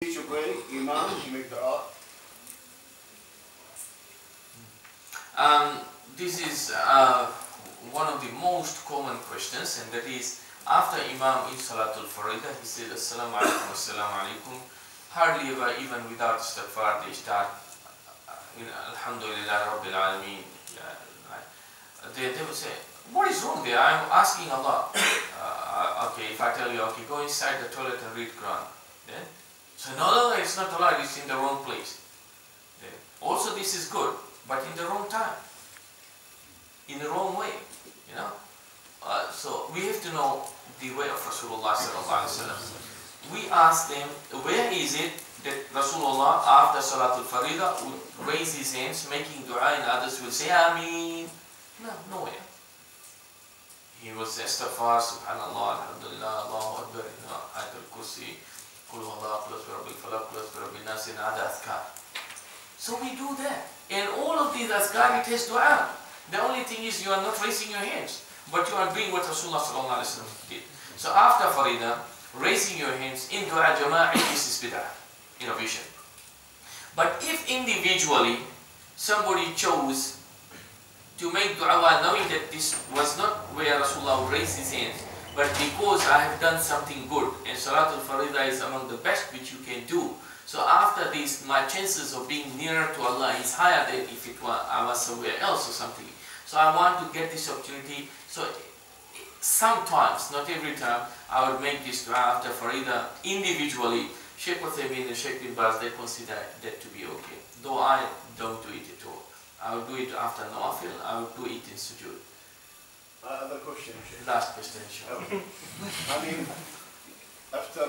You pray, Imam, you make dua. This is one of the most common questions, and that is after Imam in Salatul Farida, he says Assalamu alaikum, Assalamu alaikum. Hardly ever, even without istighfar, they start Alhamdulillah Rabbil Alameen. They will say, what is wrong there? I'm asking Allah. Okay, if I tell you, okay, go inside the toilet and read Quran. Then, so no, it's not allowed, it's in the wrong place. Then, also this is good, but in the wrong time. In the wrong way, you know. So we have to know the way of Rasulullah sallallahu alaihi wasallam. We ask them, where is it that Rasulullah after Salatul Farida would raise his hands making dua and others will say Ameen? No, nowhere. He will say Astaghfar, Subhanallah, Alhamdulillah, Allahu Akbar, Ayatul Kursi, Qul huwallahu ahad, Qul Rabbil Falaq, Qul Rabbil Nas, and other azkar. So we do that. And all of these azkar, it has dua. The only thing is you are not raising your hands, but you are doing what Rasulullah sallallahu alaihi wasallam did. So after Farida, raising your hands in dua jama'i, this is bid'ah, innovation. But if individually somebody chose to make dua while knowing that this was not where Rasulullah would raise his hands, but because I have done something good, and Salatul Farida is among the best which you can do. So after this, my chances of being nearer to Allah is higher than if I was somewhere else or something. So I want to get this opportunity. So sometimes, not every time, I would make this dua after Farida individually. Sheikh and Sheikh bin Baz, they consider that to be okay. Though I don't do it at all. I will do it after Nawafil, I will do it in sujood. Other question, Sheikh. Last question, inshallah. I mean, after...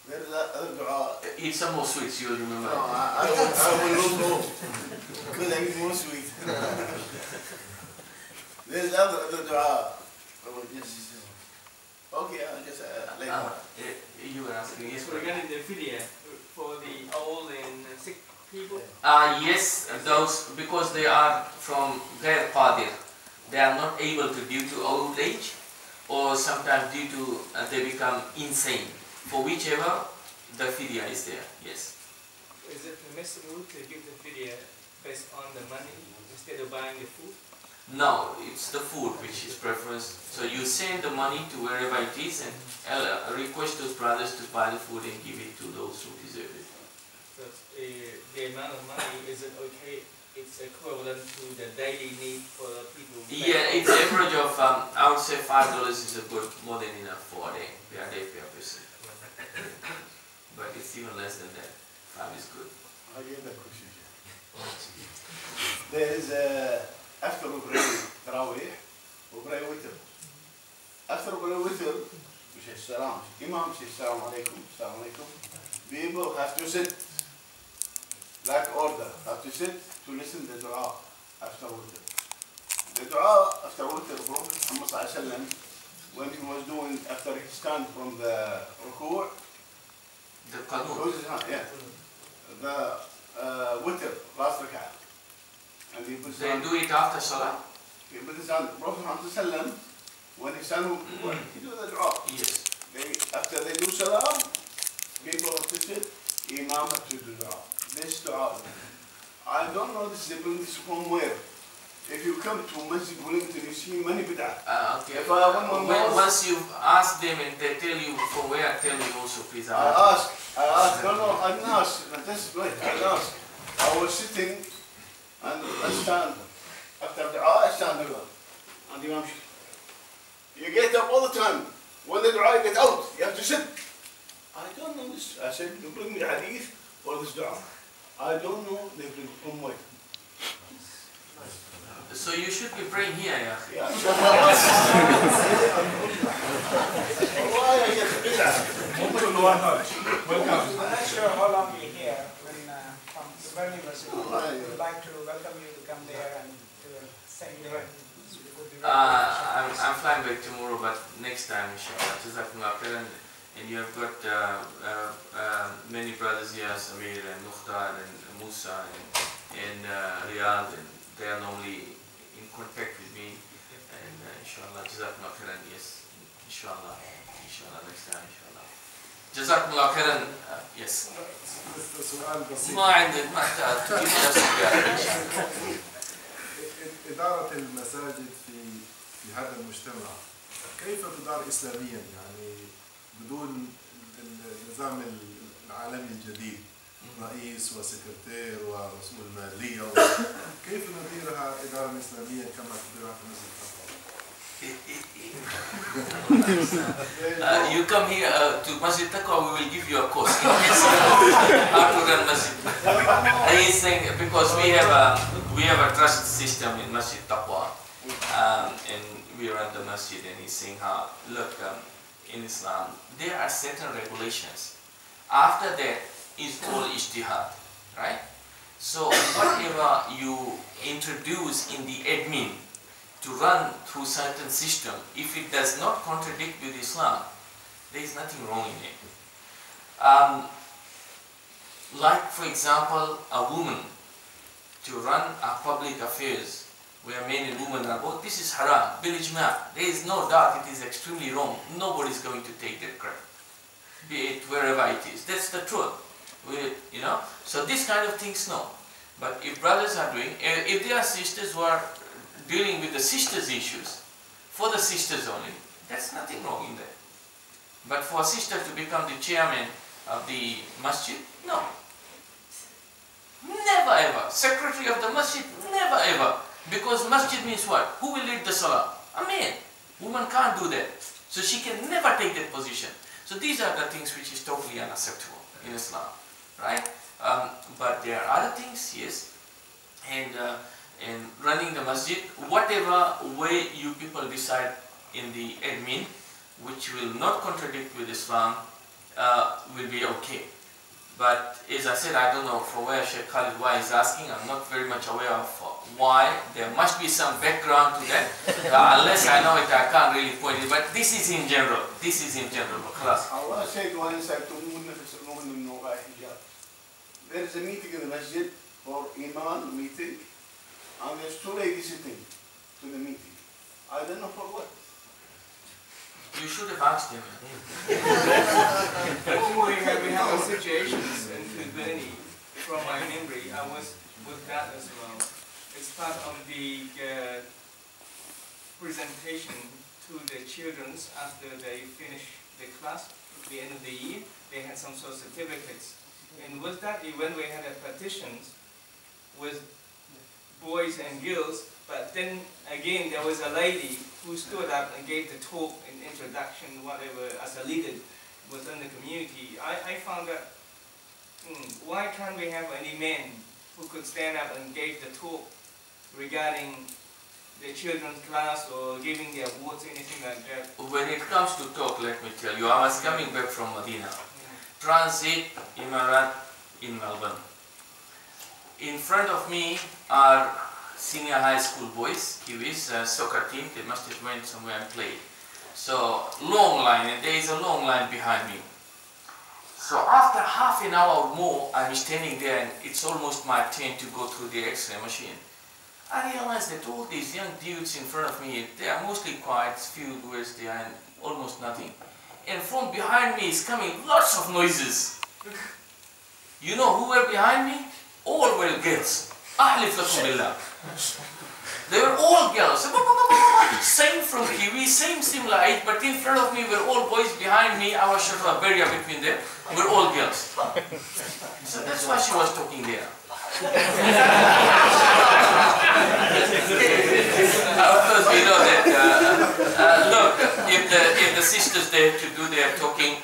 There's other dua. Eat some more sweets, you'll remember. No, I will not go. Because I eat more sweet. There's other dua. Okay, I'll just later. You were asking, yes. Regarding the fidya for the old and sick people? Yes, those, because they are from Ghair Qadir, they are not able to due to old age, or sometimes due to they become insane. For whichever, the fidya is there, yes. Is it permissible to give the fidya based on the money instead of buying the food? No, it's the food which is preference. So you send the money to wherever it is and request those brothers to buy the food and give it to those who deserve it. So the amount of money, is it okay? It's equivalent to the daily need for the people? Yeah, it's average of, I would say $5 is a good, more than enough for a day, per person. But it's even less than that. 5 is good. I get that question. There is after we pray Tarawih, we pray witr. After we pray witr, we say salam. Imam says salam alaikum, salam alaikum. People have to sit like order, have to sit to listen to the dua after witr. The dua after witr, Prophet Muhammad sallallahu alaihi wasallam, when he was doing, after he stand from the ruku', The qanut. yeah, the witr, last rak'ah. And he puts They do it after Salah? He put his hand, Prophet Muhammad, when his son he do the dua. Yes. After they do salam, people have to sit, Imam have to do dua. This dua. I don't know this, they bring this from where. If you come to Masjid Wellington, you see many bid'ah. Okay. If I Once you ask them and they tell you from where, tell me also, please. I ask, no, I didn't ask. That's right, I didn't ask. I was sitting and I stand. After dua, I stand there. And Imam, you get up all the time. When the dua, you get out. You have to sit. I don't know this. I said, you bring me hadith for this dua. I don't know they bring from where. So you should be praying here, yeah. Yeah. Welcome. I'm not sure how long you're here. When from the Berlin University, we'd like to welcome you to come there and to send there. I'm flying back tomorrow, but next time, inshallah. Jazakumullah khairan. And you have got many brothers here, Samir and Mukhtar and Musa and Riyadh, and they are normally in contact with me. And inshallah, Jazakumullah khairan, yes. Inshallah. Inshallah, next time, inshallah. جزاكم الله خيرا. Yes. سؤال بسيط. ما عندك ما تجيب نفسك إدارة المساجد في هذا المجتمع كيف تدار إسلاميا يعني بدون النظام العالمي الجديد رئيس وسكرتير ورسول مالية كيف نديرها إدارة إسلامية كما تديرها في مسجد التقوى؟ You come here to Masjid Taqwa, we will give you a course in how to run Masjid. And he's saying because we have a trust system in Masjid Taqwa, and we run the Masjid, and he's saying how look in Islam there are certain regulations. After that is all ijtihad, right? So whatever you introduce in the admin to run through certain system, if it does not contradict with Islam, there is nothing wrong in it. Like for example, a woman to run a public affairs where men and women are both, this is haram, bil ijma'. There is no doubt it is extremely wrong. Nobody is going to take that crap, be it wherever it is. That's the truth. You know, so this kind of things, no. But if brothers are doing, if there are sisters who are dealing with the sisters' issues, for the sisters only, that's nothing wrong in that. But for a sister to become the chairman of the masjid, no. Never ever. Secretary of the masjid, never ever. Because masjid means what? Who will lead the salah? A man. Woman can't do that. So she can never take that position. So these are the things which is totally unacceptable in Islam. Right? But there are other things, yes. And running the masjid, whatever way you people decide in the admin, which will not contradict with Islam, will be okay. But as I said, I don't know for where Sheikh Khalid why is asking. I'm not very much aware of why. There must be some background to that. Unless I know it, I can't really point it. But this is in general. This is in general. Allah said, there is a meeting in the masjid for Iman meeting, and there's two ladies sitting to the meeting. I don't know for what. You should have asked him. I think we have a situation in Madani, from my memory. I was with that as well. It's part of the presentation to the children after they finish the class at the end of the year. They had some sort of certificates. And with that event, we had a petitions with boys and girls, but then again there was a lady who stood up and gave the talk in introduction, whatever, as a leader within the community. I found that, why can't we have any men who could stand up and give the talk regarding the children's class or giving the awards, anything like that? When it comes to talk, let me tell you, I was coming back from Medina. Transit Emirat in Melbourne. In front of me are senior high school boys, Kiwis, soccer team. They must have went somewhere and played. So long line, and there is a long line behind me. So after half an hour or more, I'm standing there, and it's almost my turn to go through the X-ray machine. I realized that all these young dudes in front of me, they are mostly quiet, few words there, and almost nothing. And from behind me is coming lots of noises. You know who were behind me? All were girls. Ahlif lakum billah. They were all girls. Same from Kiwi, same similar age, but in front of me were all boys. Behind me, I was sort of a barrier between them. We're all girls. So that's why she was talking there. Of course, we know that. Look, if the sisters there to do their talking,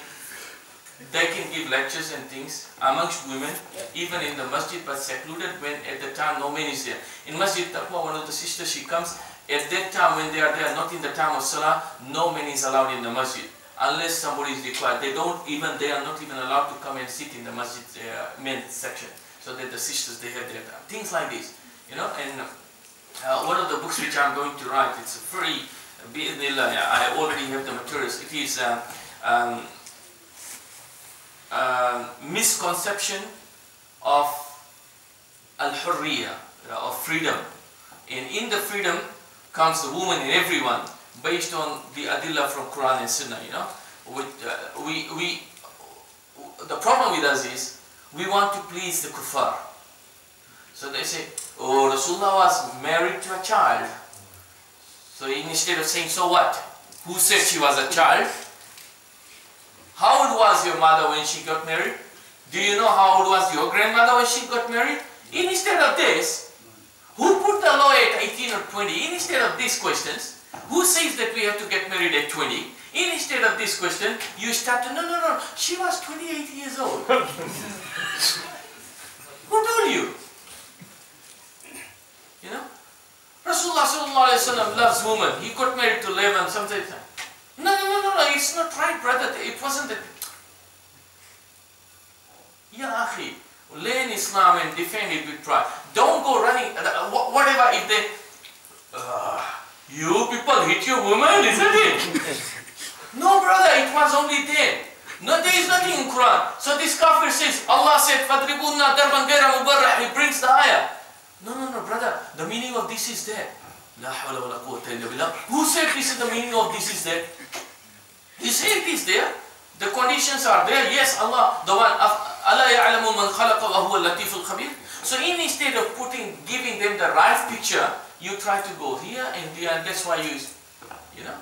they can give lectures and things amongst women, even in the masjid, but secluded when at the time no man is there. In Masjid Taqwa, one of the sisters, she comes, at that time when they are there, not in the time of Salah, no man is allowed in the masjid. Unless somebody is required. They are not even allowed to come and sit in the masjid men's section. So that the sisters, they have their time. Things like this, you know, and one of the books which I'm going to write, it's a very, I already have the materials. It is misconception of al-hurriya, of freedom. And in the freedom comes the woman and everyone. based on the adillah from Quran and Sunnah, you know. The problem with us is we want to please the kuffar. So they say, oh, Rasulullah was married to a child. So instead of saying, so what? Who said she was a child? How old was your mother when she got married? Do you know how old was your grandmother when she got married? Instead of this, who put the law at 18 or 20? Instead of these questions, who says that we have to get married at 20? Instead of this question, you start to, no, she was 28 years old. Who told you? You know? Rasulullah sallallahu alaihi wasallam loves women. He got married to 11, something. No, it's not right, brother. It wasn't that. Ya akhi, learn Islam and defend it with pride. Don't go running, whatever, if they, you people hit your woman, isn't it? No, brother, it was only then. No, there is nothing in Quran. So this kafir says, Allah said, فَضْرِبُونَ دَرْبًا غَيْرَ مُبَرَّحٍ. He brings the ayah. No, brother, the meaning of this is that. لَا حَوْلَ وَلَا قُوَّةَ إِلَّا بِاللَّهِ. Who said this is the meaning of this is that? He said it is there. The conditions are there. Yes, Allah, the one, أَلَا يَعْلَمُ مَنْ خَلَقَ وَهُوَ اللَّطِيفُ الْخَبِيرُ. So instead of giving them the right picture, you try to go here and there, and that's why you know.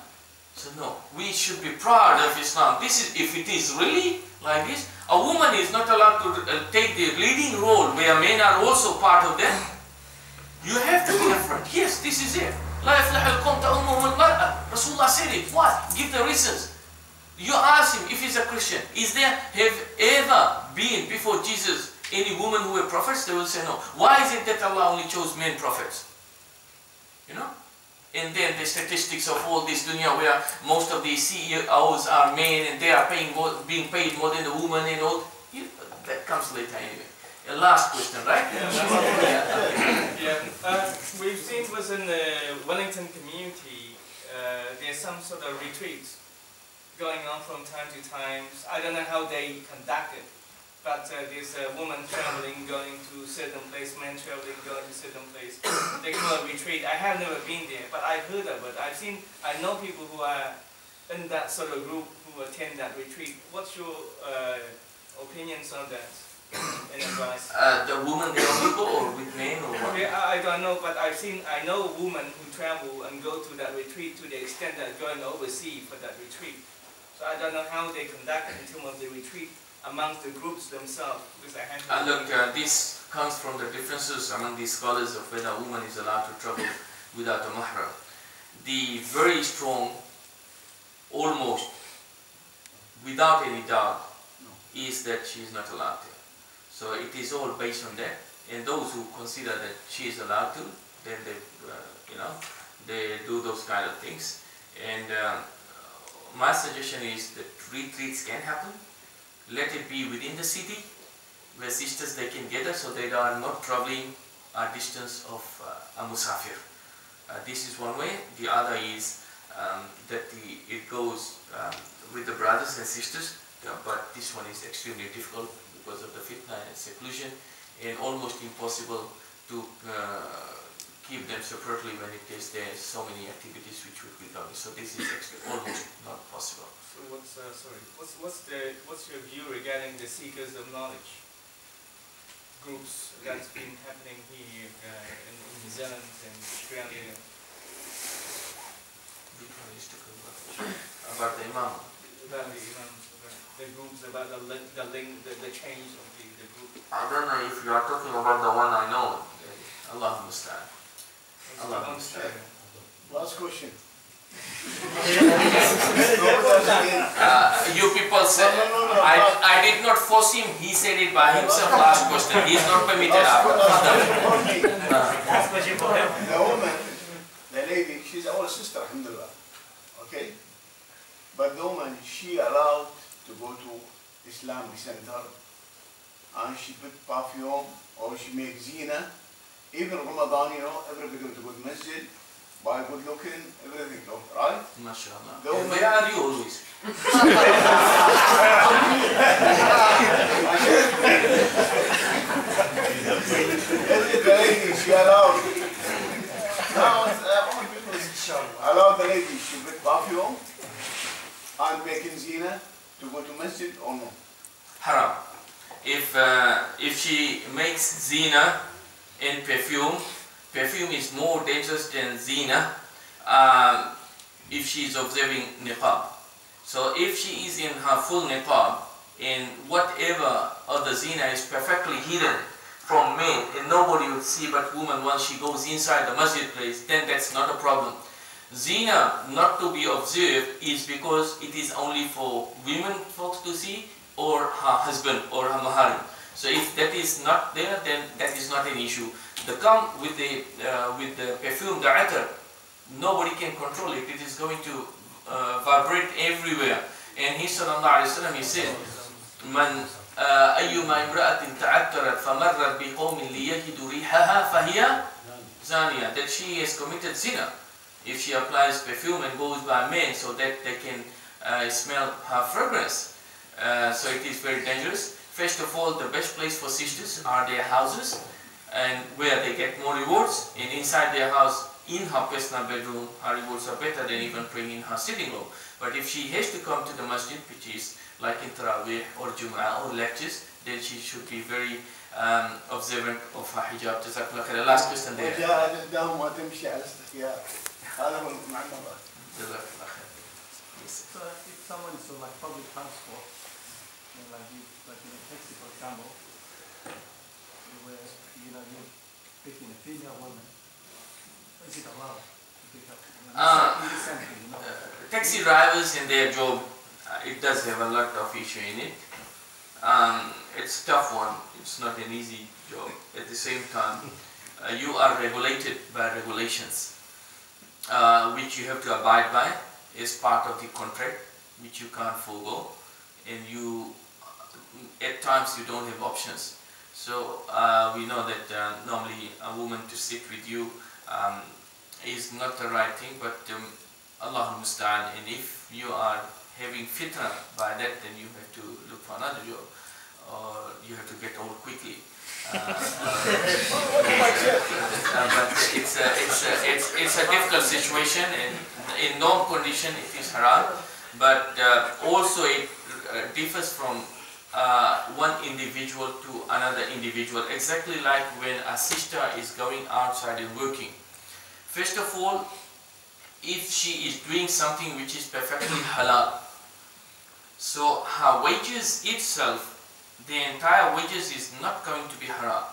So no, we should be proud of Islam. This is, if it is really like this, a woman is not allowed to take the leading role where men are also part of them. You have to be different. Yes, this is it. لا يفلح القوم تؤمهم المرأة. Rasulullah said it. What? Give the reasons. You ask him if he's a Christian. Have ever been before Jesus any woman who were prophets? They will say no. Why is it that Allah only chose men prophets? You know? And then the statistics of all this dunya where most of the CEOs are men and they are being paid more than the woman and all. That comes later anyway. A last question, right? We've seen within the Wellington community, there's some sort of retreats going on from time to time. I don't know how they conduct it, but there's a woman traveling, going to certain place, men traveling, going to certain place. They call it retreat. I have never been there, but I've heard of it. I know people who are in that sort of group who attend that retreat. What's your opinions on that? And advice? The woman, the people, or with men, or what? Yeah, I don't know, but I know women who travel and go to that retreat to the extent that going overseas for that retreat. So I don't know how they conduct it in terms of the retreat amongst the groups themselves. Because I have look, this comes from the differences among the scholars of whether a woman is allowed to travel without a mahram. The very strong, almost without any doubt, is that she is not allowed to. So it is all based on that. And those who consider that she is allowed to, then they, they do those kind of things. And my suggestion is that retreats can happen. Let it be within the city, where sisters they can gather, so they are not traveling a distance of a musafir. This is one way. The other is that it goes with the brothers and sisters, but this one is extremely difficult because of the fitna and seclusion, and almost impossible to keep them separately when it is there so many activities which would be coming. So this is almost not possible. So what's your view regarding the seekers of knowledge groups that's been happening here in New Zealand and Australia? About the Imam. About the Imams, the groups, about the change of the group. I don't know if you are talking about the one I know. Allah understand. Allah understand. Last question. You people said, I did not force him, he said it by himself. Last question, he is not permitted after. Last question for him. The woman, the lady, she's our sister, alhamdulillah. Okay? But the woman, she allowed to go to Islamic center and she put perfume or she makes zina. Even Ramadan, everybody going to go to Masjid, buy good looking, everything, right? MashaAllah. Where are you always? The lady, she allowed. Now, all people allow the lady, she put mind making zina to go to masjid or no? Haram. If she makes zina in perfume, perfume is more dangerous than zina if she is observing niqab. So if she is in her full niqab and whatever other zina is perfectly hidden from men and nobody would see but woman once she goes inside the masjid place, then that's not a problem. Zina not to be observed is because it is only for women folks to see or her husband or her maharim. So if that is not there, then that is not an issue. The come with the perfume, the attar, nobody can control it. It is going to vibrate everywhere. And he sallallahu alaihi wasallam, he said, "Man ayyuma imra'atin ta'attarat famarrat biqawmin liyajidu rihaha fahiya zaniya." That she has committed zina if she applies perfume and goes by men so that they can smell her fragrance. So it is very dangerous. First of all, the best place for sisters are their houses, and where they get more rewards. And inside their house, in her personal bedroom, her rewards are better than even praying in her sitting room. But if she has to come to the masjid, which is like in Tarawih or Jum'ah or lectures, then she should be very observant of her hijab. Jazakallah khair. Last question there. So if someone is on like public transport, and like in a taxi for example, where you're picking a female woman, is it allowed to pick up? Taxi drivers in their job, it does have a lot of issue in it. It's a tough one. It's not an easy job. At the same time, you are regulated by regulations, which you have to abide by as part of the contract, which you can't forego, and you at times you don't have options. So we know that normally a woman to sit with you is not the right thing, but Allah musta'an, and if you are having fitna by that, then you have to look for another job, or you have to get old quickly. But it's a difficult situation, and in norm condition it is haram, but also it differs from one individual to another individual, exactly like when a sister is going outside and working. First of all, if she is doing something which is perfectly halal, so her wages itself, the entire wages is not going to be haram.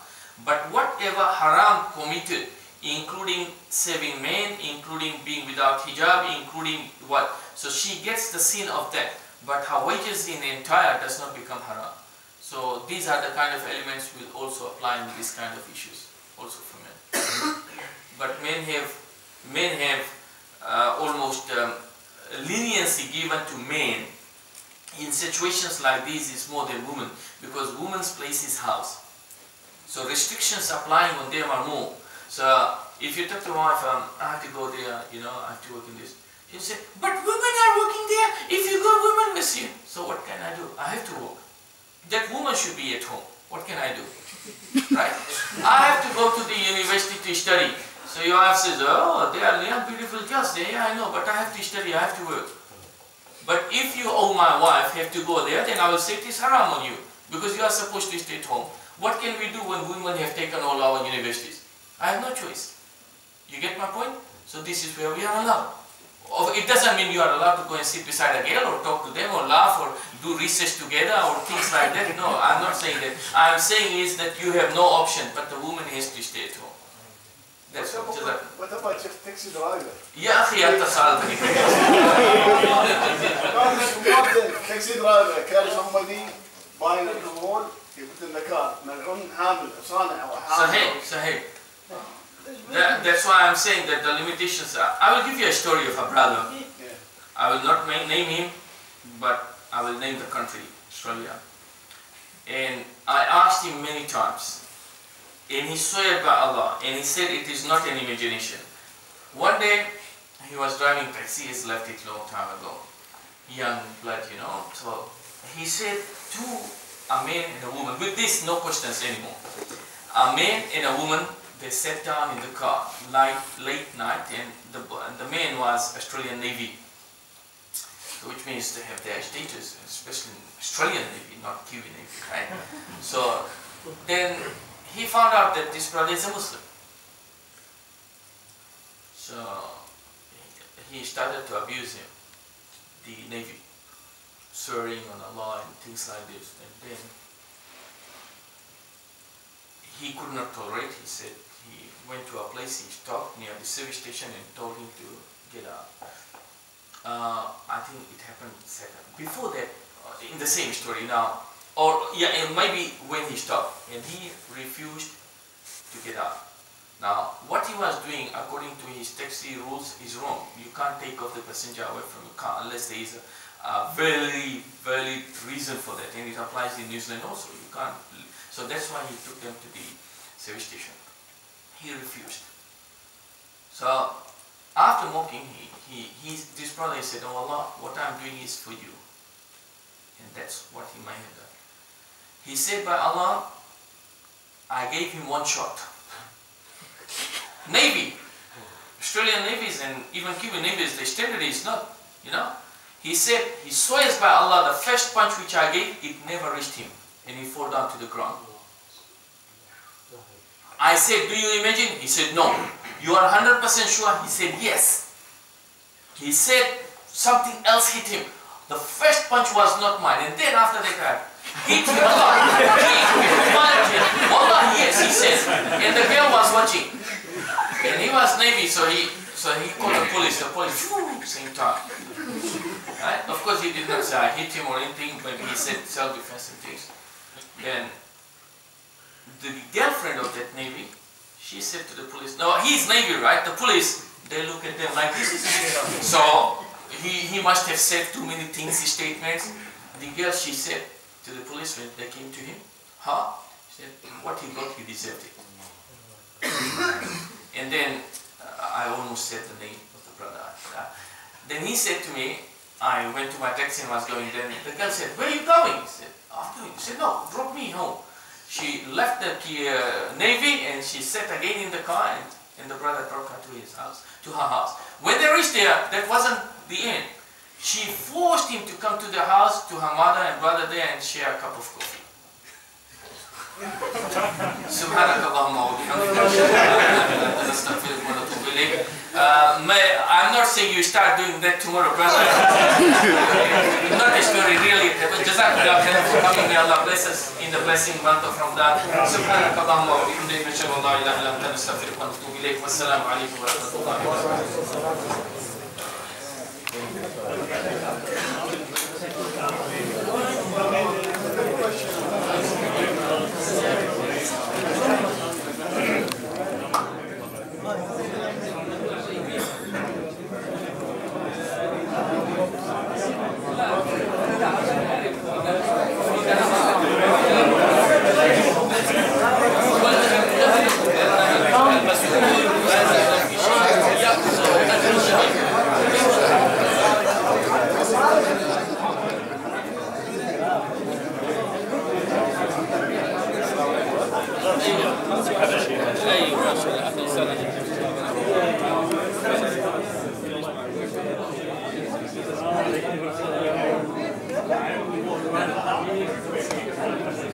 But whatever haram committed, including saving men, including being without hijab, including what, so she gets the sin of that, but her wages in entire does not become haram. So these are the kind of elements will also apply in these kind of issues, also for men. But men have almost leniency given to men in situations like these is more than women, because woman's place is house. So restrictions applying on them are more. So if you talk to my wife, I have to go there, I have to work in this. She'll say, but women are working there. If you go, women miss you. So what can I do? I have to work. That woman should be at home. What can I do? Right? I have to go to the university to study. So your wife says, oh, they are young, beautiful girls there. Yeah, I know, but I have to study, I have to work. But if you, oh my wife, have to go there, then I will say it is haram on you, because you are supposed to stay at home. What can we do when women have taken all our universities? I have no choice. You get my point? So this is where we are allowed. It doesn't mean you are allowed to go and sit beside a girl or talk to them or laugh or do research together or things like that. No, I'm not saying that. I'm saying is that you have no option, but the woman has to stay at home. That's what. What about taxi driver? يا أخي أنت سألتني. taxi driver كان somebody buying alcohol يقول لنا كار ملعون حامل صانع أو حامل. صحيح. That's why I'm saying that the limitations are. I will give you a story of a brother. Yeah. I will not name him, but I will name the country, Australia. And I asked him many times, and he swear by Allah, and he said it is not an imagination. One day, he was driving taxi, he has left it long time ago. Young blood, So he said to a man and a woman, with this, no questions anymore. A man and a woman, they sat down in the car, late night, and the man was Australian Navy. which means they have their status, especially in Australian Navy, not Kiwi Navy, right? So then he found out that this brother is a Muslim. So he started to abuse him, the Navy, swearing on Allah and things like this. And then he could not tolerate. He said he went to a place, he stopped near the service station and told him to get out. I think it happened second. Before that, in the same story now, or yeah, and maybe when he stopped and he refused to get out. Now, what he was doing according to his taxi rules is wrong. You can't take off the passenger away from your car unless there is a very valid reason for that, and it applies in New Zealand also. You can't. So that's why he took them to the service station. He refused. So after mocking, this brother said, "Oh Allah, what I'm doing is for you," and that's what he might have done. He said, "By Allah, I gave him one shot." Navy, Australian navies and even Cuban navies, the standard is not, you know. He said, he swears by Allah, the first punch which I gave, it never reached him, and he fell down to the ground. I said, "Do you imagine?" He said, "No." "You are 100% sure?" He said, "Yes." He said something else hit him. The first punch was not mine, and then after that, hit him a lot. Wallah, yes, he said. And the girl was watching. And he was Navy, so he called the police. The police, same time. Right? Of course, he did not say I hit him or anything, but he said self-defense and things. Then the girlfriend of that Navy, she said to the police, no, he's Navy, right? The police, they look at them like this. So he must have said too many things, statements. The girl, she said to the police when they came to him, "Huh?" She said, "What he got, he deserved it." And then I almost said the name of the brother. Then he said to me, I went to my taxi and was going. Then the girl said, "Where are you going?" He said, "I'm going." He said, "No, drop me home." She left the Navy and she sat again in the car, and the brother brought her to his house, to her house. When they reached there, that wasn't the end. She forced him to come to the house, to her mother and brother there, and share a cup of coffee. Subhanakallahumma wa bihamdika. I'm not saying you start doing that tomorrow, brother. Not a story, really. Jazakallah khair for coming. May Allah bless us in the blessing month of Ramadan. Subhanakallahumma wa bihamdika. Nashhadu an la ilaha illa anta nastaghfiruka wa natubu ilayk. Wassalamu alaykum wa rahmatullahi wa barakatuh. أي ما شاء الله